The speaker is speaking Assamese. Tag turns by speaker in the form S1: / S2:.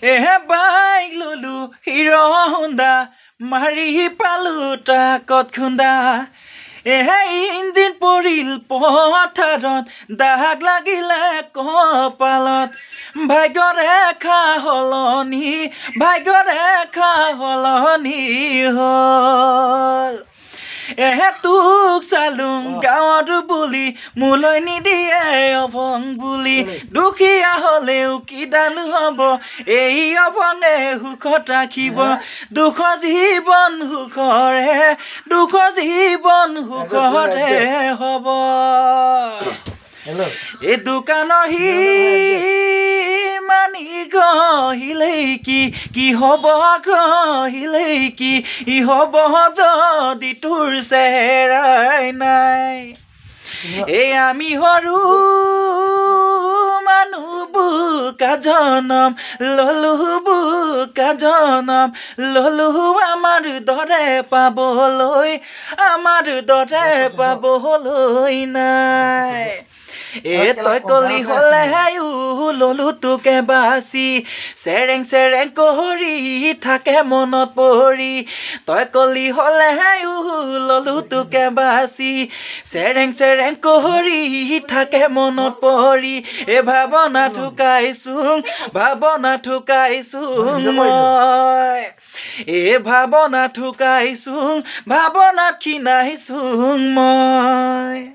S1: বাইক ললো হিৰো হোণ্ডা মাৰি পালো ট্ৰাকত খুন্দা ইঞ্জিন পৰিল পথাৰত দাগ লাগিলে কপালত ভাগ্যৰেখা সলনি হ'ল তোক চালুং গাঁৱত বুলি মোলৈ নিদিয়ে অভং বুলি দুখীয়া হ'লেও কিডাল হ'ব এই অভঙে সুখত ৰাখিব দুখৰ জীৱন সুখৰে হ'ব এই দোকানৰ মানি গহিলেই কি হ'ব গহিলেই কি হ'ব যদি তোৰ চেহেৰাই নাই এই আমি সৰু মানুহ বোকা জনম ললো আমাৰ দৰে পাবলৈ নাই তই কলি হলে ললো তোকে বাচি চেৰেং কৰি থাকে মনত পৰি তই কলি হলে ললো তোকে বাচি চেৰেং কৰি থাকে মনত পৰি ভাৱনা ঠুকাইছোং মই ভাৱনা ঠুকাইছোং ভাৱনাত ক্ষীণাইছোং মই